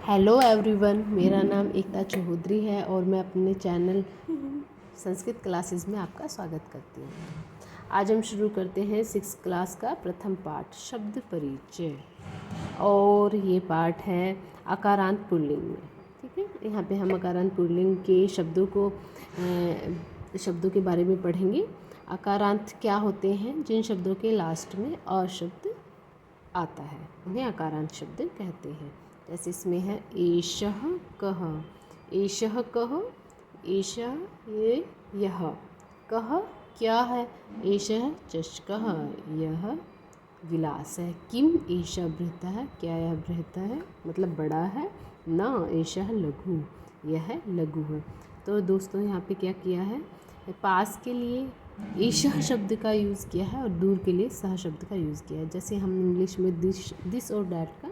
Hello everyone, मेरा नाम एकता चौधरी है और मैं अपने चैनल संस्कृत क्लासेस में आपका स्वागत करती हूँ। आज हम शुरू करते हैं 6th क्लास का प्रथम पाठ शब्द परिचय और ये पाठ है अकारांत पुल्लिंग में। ठीक है, यहाँ पे हम अकारांत पुल्लिंग के शब्दों के बारे में पढ़ेंगे। अकारांत क्या होते हैं? जिन शब्दों के लास्ट में अ शब्द आता है उन्हें अकारांत शब्द कहते हैं। जैसे इसमें है एषः कः, एषः कः, एषः ये यह, कः क्या है, एषः चषकः यह गिलास है, किम एषः बृहतः क्या यह बृहत है मतलब बड़ा है, न एषः लघु यह लघु है। तो दोस्तों यहाँ पे क्या किया है, पास के लिए एषः शब्द का यूज़ किया है और दूर के लिए सह शब्द का यूज़ किया है। जैसे हम इंग्लिश में दिस और डैट का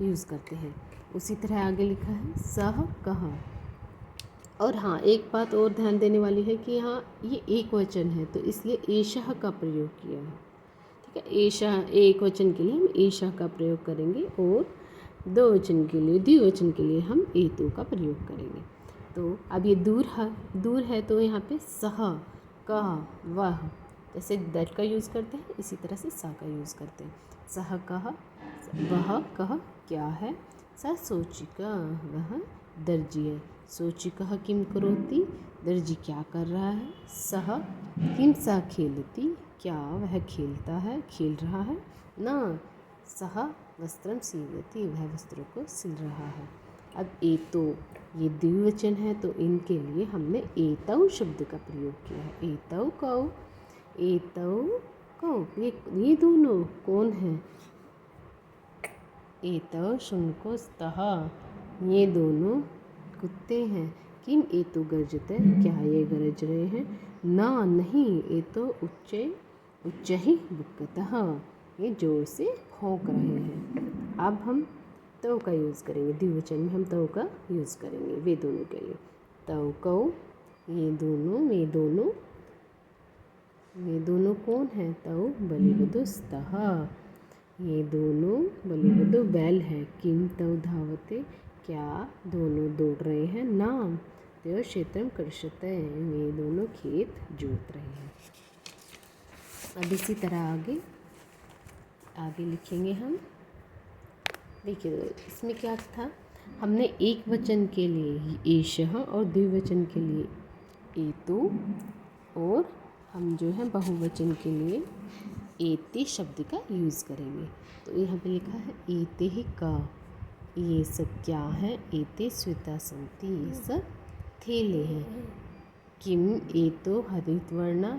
यूज़ करते हैं, उसी तरह आगे लिखा है सह कह। और हाँ, एक बात और ध्यान देने वाली है कि यहाँ ये एक वचन है तो इसलिए एषः का प्रयोग किया है। ठीक है, एषः एक वचन के लिए हम एषः का प्रयोग करेंगे और दो वचन के लिए द्विवचन के लिए हम एतु का प्रयोग करेंगे। तो अब ये दूर है तो यहाँ पे सह कह वह, जैसे दैट का यूज़ करते हैं इसी तरह से सा का यूज़ करते हैं। सह कह वह कह क्या है, स सोचिका वह दर्जी है, सोचिकः किम करोति दर्जी क्या कर रहा है, सह किम सा खेलती क्या वह खेलता है खेल रहा है, न सह वस्त्रम सीवति वह वस्त्रों को सिल रहा है। अब एतो ये द्विवचन है तो इनके लिए हमने एतौ शब्द का प्रयोग किया है। एतौ कौ ये दोनों कौन हैं, एतौ शुनको स्तः ये दोनों कुत्ते हैं, किम एतु गर्जते क्या ये गरज रहे हैं, ना नहीं एतो उच्च ही बुक्कतः ये जोर से भौंक रहे हैं। अब हम तव का यूज़ करेंगे, द्विवचन में हम तव का यूज़ करेंगे वे दोनों के लिए। तव कौ ये दोनों कौन हैं, तव बलिवधु स्तः ये दोनों बलिवधु बैल हैं, किम तव धावते क्या दोनों दौड़ रहे हैं, नाम तव क्षेत्रम कृषते ये दोनों खेत जोत रहे हैं। अब इसी तरह आगे लिखेंगे हम। देखिए इसमें क्या था, हमने एक वचन के लिए एषः और द्विवचन के लिए एतु और हम जो है बहुवचन के लिए एते शब्द का यूज़ करेंगे। तो यहाँ पे लिखा है एते ही का, ये सब क्या है, एते स्वेता सन्ति ये सब थैले हैं, किम एतो हरितवर्णा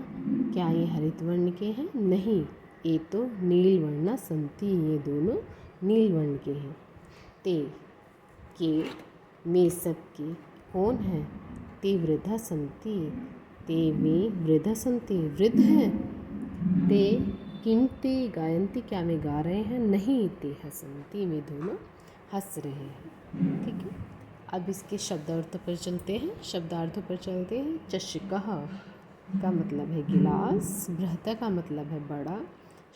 क्या ये हरित वर्ण के हैं, नहीं एतो नीलवर्णा सन्ति ये दोनों नील वर्ण के हैं। ते के में सब के कौन है, ते वृद्धा सन्ति ते में वृद्धा सन्ति वृद्ध हैं, ते किम ते गायन्ति क्या में गा रहे हैं, नहीं ते हसन्ति में दोनों हंस रहे हैं। ठीक है, अब इसके शब्दार्थ पर चलते हैं। चषकः का मतलब है गिलास, बृहत का मतलब है बड़ा,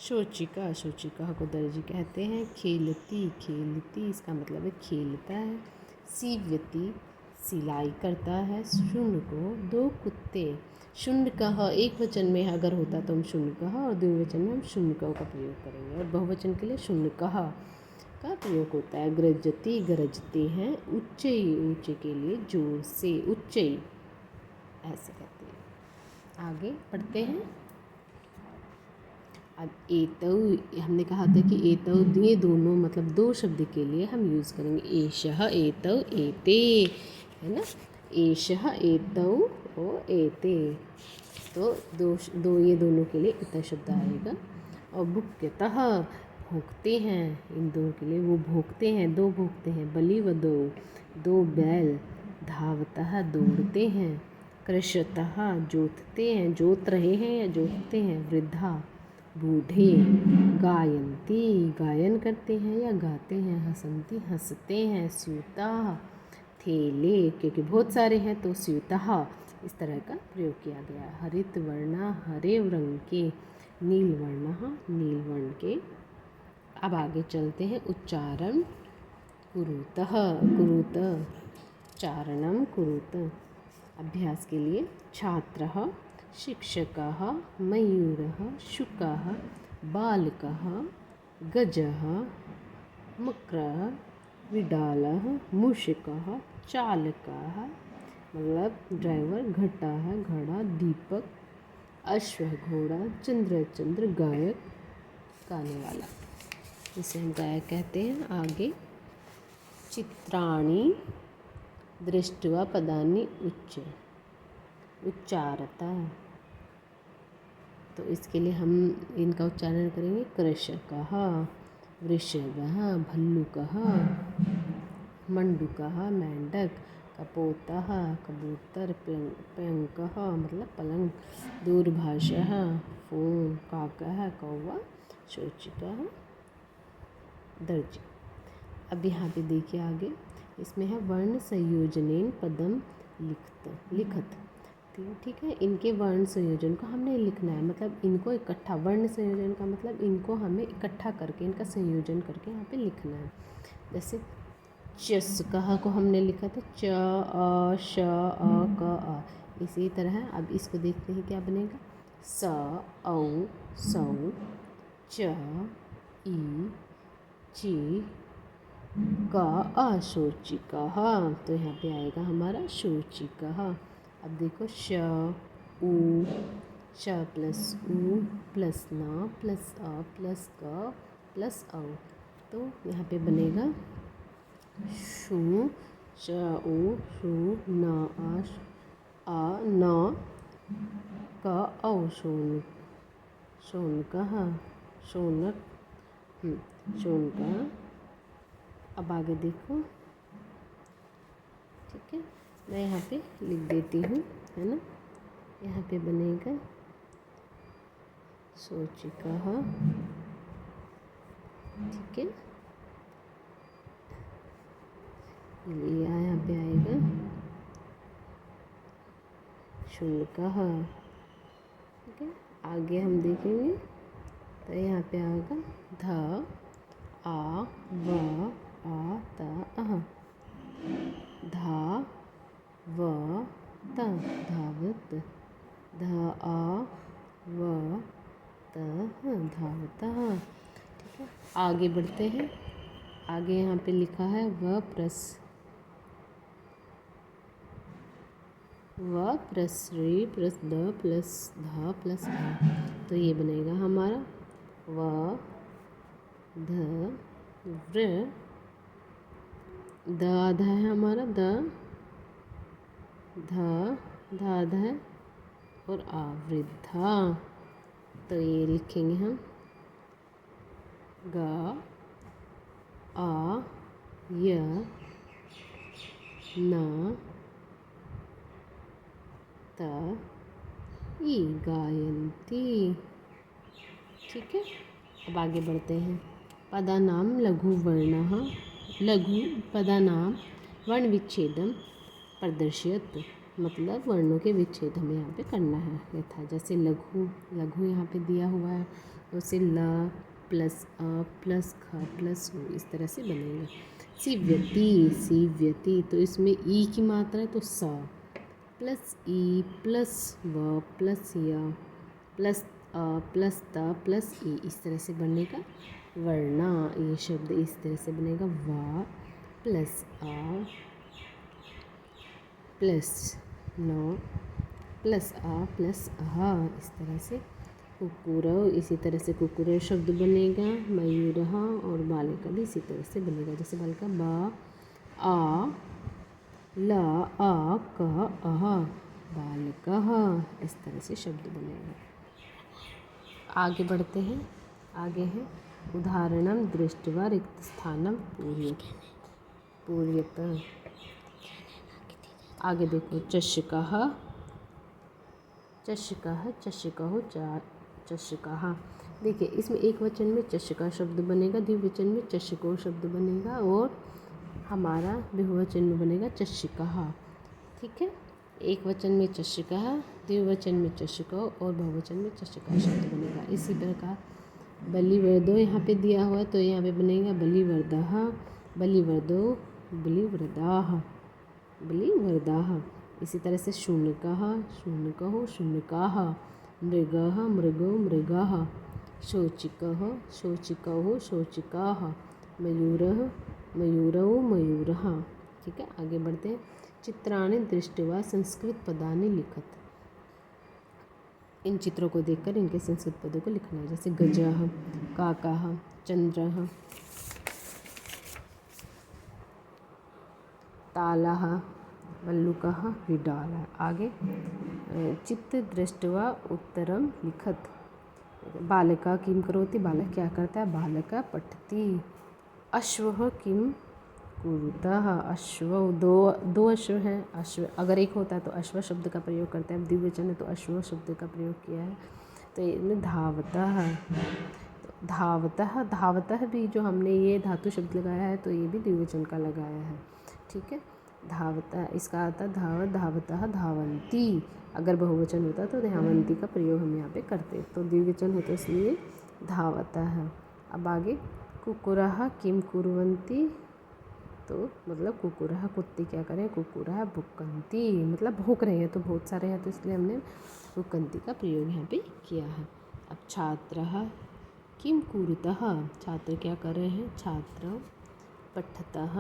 शोचिका को दर्जी कहते हैं, खेलती इसका मतलब है खेलता है, सीव्यति सिलाई करता है, शुनको दो कुत्ते, शुनकः एक वचन में अगर होता तो हम शुनकः और द्विवचन में हम शुनकः का प्रयोग करेंगे और बहुवचन के लिए शुनकः का प्रयोग होता है। गरजती गरजते हैं, ऊंचे के लिए जोर से उच्च ऐसे कहते हैं। आगे पढ़ते हैं। अब एतौ हमने कहा था कि एतौ ये दोनों मतलब दो शब्द के लिए हम यूज़ करेंगे एषः एतौ एते, है ना, एषः एतौ और एते, तो दो ये दोनों के लिए इतना शब्द आएगा। और बुक्यतः भोंकते हैं, इन दो के लिए वो भोंकते हैं, दो भोंकते हैं, बलिवधो दो बैल, धावतः दौड़ते हैं, कृषतः जोतते हैं जोत रहे हैं या जोतते हैं, वृद्धा बूढ़े, गायन्ति गायन करते हैं या गाते हैं, हसन्ति हंसते हैं, स्यूतः थैले क्योंकि बहुत सारे हैं तो स्यूतः इस तरह का प्रयोग किया गया। हरित वर्णा हरे रंग के, नील वर्ण नील वर्ण के। अब आगे चलते हैं उच्चारण कुरुतः कुरुत, चारणं कुरुत। अभ्यास के लिए छात्रः, शिक्षकः, मयूरः, शुकः, बालकः, गजः, मकरः, विडालः, मूषकः, चालकः मतलब ड्राइवर, घटा है घड़ा, दीपक, अश्व घोड़ा, चंद्र गायक गाने वाला, इसे हम गायक कहते हैं। आगे चित्राणि दृष्ट्वा पदानि उच्चारता, तो इसके लिए हम इनका उच्चारण करेंगे। कृषकः, वृषभः, भल्लुकः, मंडूकः मेंढक, कपोतः कबूतर, पयंकः मतलब पलंग, दूरभाषः फ़ोन, काकः कौवा, शोचिकः दर्जी। अब यहाँ पे देखिए आगे इसमें है वर्ण संयोजनेन पदम लिखत। ठीक है, इनके वर्ण संयोजन को हमने लिखना है, मतलब इनको इकट्ठा, वर्ण संयोजन का मतलब इनको हमें इकट्ठा करके इनका संयोजन करके यहाँ पे लिखना है। जैसे चस्कः को हमने लिखा था च अ श अ क अ, इसी तरह अब इसको देखते हैं क्या बनेगा। स औ सौ, च ई ची क अ, शोचिकः, तो यहाँ पे आएगा हमारा शोचिकः। अब देखो श उ, श प्लस उ प्लस न प्लस अ प्लस क प्लस औ, तो यहाँ पे बनेगा शु श उ शु न आ न क औ, शौनकः शौनक शौनकः। अब आगे देखो, ठीक है, मैं यहाँ पे लिख देती हूँ, है ना। यहाँ पे बनेगा शोचिकः, ठीक है, यहाँ पे आएगा शुनकः, ठीक है। आगे हम देखेंगे तो यहाँ पे आएगा ध आ व आ त अह, धा व त धावत, ध आ व त धावतः, ठीक है। आगे बढ़ते हैं। आगे यहाँ पे लिखा है व प्लस री प्लस द प्लस धा प्लस धा, तो ये बनेगा हमारा व ध व्र, द आधा है हमारा, द ध धाध है और आ वृद्धा, तो ये लिखेंगे हम ग आ य न त ई गायन्ति, ठीक है। अब आगे बढ़ते हैं। पदानाम लघु वर्णः, लघु पदानाम वर्ण विच्छेदम प्रदर्शयत, मतलब वर्णों के विच्छेद हमें यहाँ पे करना है यथा, जैसे लघु यहाँ पे दिया हुआ है, उसे ल प्लस अ प्लस ख प्लस उ, इस तरह से बनेगा। सीव्यति, तो इसमें ई की मात्रा है तो स प्लस ई प्लस व प्लस य प्लस अ प्लस त प्लस ई, इस तरह से बनेगा वर्णा। ये शब्द इस तरह से बनेगा वा प्लस आ प्लस न प्लस आ प्लस अहा, इस तरह से कुकुरव, इसी तरह से कुकुरव शब्द बनेगा। मयूरः और बालिका भी इसी तरह से बनेगा, जैसे बालिका बा आ ल आ क अह बालकः, इस तरह से शब्द बनेगा। आगे बढ़ते हैं। आगे है उदाहरणं दृष्ट्वा रिक्तस्थानं पूरयत। आगे देखो चषकः चषकौ चषकः, देखिए इसमें एक वचन में चषका शब्द बनेगा, द्विवचन में चषको शब्द बनेगा और हमारा बहुवचन में बनेगा चषिकः, ठीक है। एक वचन में चषिकः, द्विवचन में चषको और बहुवचन में चषका शब्द बनेगा। इसी प्रकार बलिवर्दो यहाँ पे दिया हुआ है तो यहाँ पे बनेगा बलिवर्दः, बलिवर्दो बलिवृदाः बलिवृदाः। इसी तरह से शुनकः शुनकः शुनकाः, मृगः मृगो मृगाः, शोचिकः शोचिकौ शोचिकाः, मयूरः मयूरौ मयूरः। ठीक है, आगे बढ़ते हैं। चित्राणि दृष्ट्वा संस्कृत पदानि लिखत। इन चित्रों को देखकर इनके संस्कृत पदों को लिखना है। जैसे गजः काकः चंद्रः तालः वल्लुकः विडालः। आगे चित्त दृष्ट्वा उत्तरम लिखत। बालका किम करोति, बालक क्या करता है, बालका पठति। अश्वः किम कुरुतः, अश्व दो अश्व हैं, अश्व अगर एक होता है तो अश्व शब्द का प्रयोग करते हैं, अब द्विवचन है तो अश्व शब्द का प्रयोग किया है। तो इनमें धावतः, धावतः धावतः भी जो हमने ये धातु शब्द लगाया है तो ये भी द्विवचन का लगाया है। ठीक है, धावतः इसका आता धावत धावतः धावंती। अगर बहुवचन होता तो धावंती का प्रयोग हम यहाँ पे करते, तो द्विवचन होता इसलिए धावतः। अब आगे कुकुरः किम कुर्वन्ति, तो मतलब कुकुरः कुत्ते क्या करें, कुकुरः भुक्कन्ति मतलब भूख रहे हैं, तो बहुत सारे हैं तो इसलिए हमने भुक्कन्ति का प्रयोग यहाँ पे किया है। अब छात्रः किम कुरुतः, छात्र क्या कर रहे हैं, छात्र पठतः।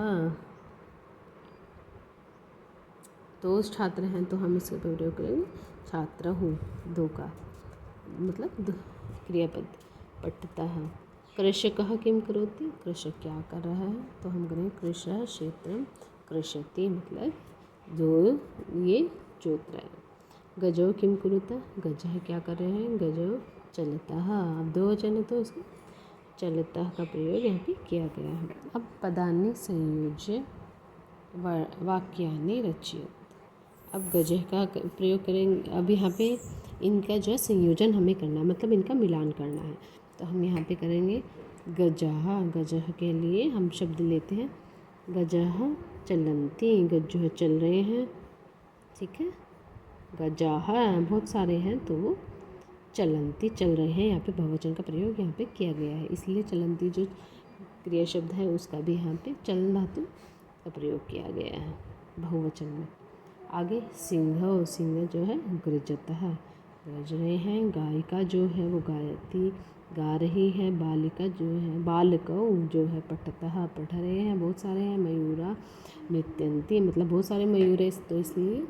तो छात्र हैं तो हम इसका प्रयोग करेंगे छात्र हूँ, दो का मतलब क्रियापद पठतः। कृषकः किम करोति, कृषक क्या कर रहा है, तो हम करें कृषः क्षेत्रम कृषति मतलब जो ये जोत रहा है। गजो किम कुरुतः, गजः क्या कर रहे हैं, गजो चलतः। अब दो वचन है तो उसको चलतः का प्रयोग यहाँ पे किया गया है। अब पदानि संयोज्य वाक्यानि रचयत। अब गजह का प्रयोग करेंगे। अब यहाँ पे इनका जो है संयोजन हमें करना है, मतलब इनका मिलान करना है, तो हम यहाँ पे करेंगे गजः। गजः के लिए हम शब्द लेते हैं गजः चलन्ति, गज्जह चल रहे हैं। ठीक है, गजाः बहुत सारे हैं तो वो चलन्ति चल रहे हैं, यहाँ पे बहुवचन का प्रयोग यहाँ पे किया गया है, इसलिए चलन्ति जो क्रिया शब्द है उसका भी यहाँ पे चल धातु का प्रयोग किया गया है बहुवचन में। आगे सिंह, सिंह जो है गृजतः गरज रहे हैं। गायिका जो है वो गायती गा रही है। बालिका जो है बालकौ जो है पठतः पढ़ रहे हैं, बहुत सारे हैं। मयूरा नृत्यन्ति मतलब बहुत सारे मयूर है तो इसलिए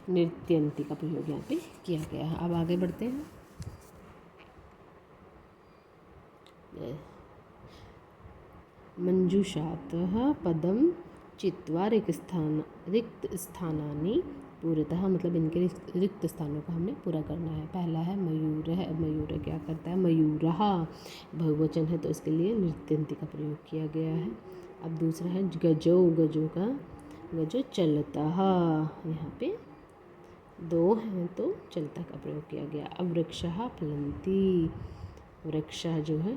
नृत्यन्ति का प्रयोग यहाँ पे किया गया है। अब आगे बढ़ते हैं। मंजूषातः पदम चित्वा रिक्त स्थानानि पूर्णतः मतलब इनके रिक्त स्थानों का हमने पूरा करना है। पहला है मयूर है, मयूर क्या करता है, मयूरः बहुवचन है तो इसके लिए नृत्यन्ति का प्रयोग किया गया है। अब दूसरा है गजो, गजो का गजो चलतः, यहाँ पे दो हैं तो चलता का प्रयोग किया गया। अब वृक्षः फलन्ति, वृक्ष जो है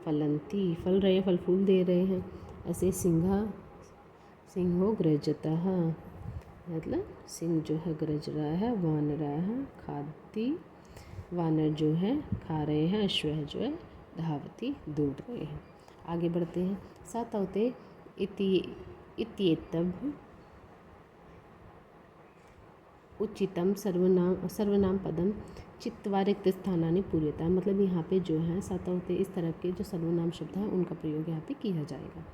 फलन्ति फल रहे हैं, फल फूल दे रहे हैं। ऐसे सिंहो गृजतः मतलब सिंह जो है गरज रहा है। वानरः खादति वानर जो है खा रहे हैं। अश्व जो है धावति दौड़ रहे हैं। आगे बढ़ते हैं। सातवते इत्येतब उचितम सर्वनाम पदम चित्वा रिक्त स्थानानि पूर्यता मतलब यहाँ पे जो है सातवते इस तरह के जो सर्वनाम शब्द हैं उनका प्रयोग यहाँ पे किया जाएगा।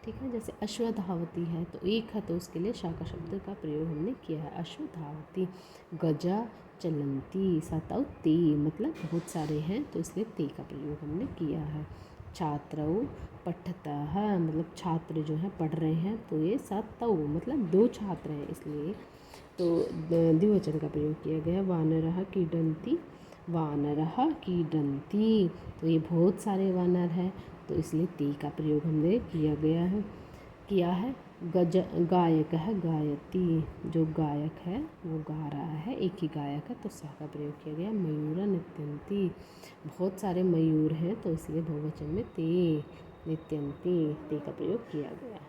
ठीक है, जैसे अश्वधावती है तो एक है तो उसके लिए शाखा शब्द का प्रयोग हमने किया है अश्वधावती। गजा चलन्ति सातवती मतलब बहुत सारे हैं तो इसलिए ते का प्रयोग हमने किया है। छात्रौ पठतः मतलब छात्र जो है पढ़ रहे हैं तो ये सातौ मतलब दो छात्र हैं इसलिए तो द्विवचन का प्रयोग किया गया। वानरः क्रीडन्ति वानरः क्रीडन्ति तो ये बहुत सारे वानर हैं तो इसलिए ते का प्रयोग हमने किया है। गायक है गायति जो गायक है वो गा रहा है, एक ही गायक है तो सा का प्रयोग किया गया। मयूर नृत्यन्ति बहुत सारे मयूर हैं तो इसलिए बहुवचन में ते नृत्यन्ति ते का प्रयोग किया गया।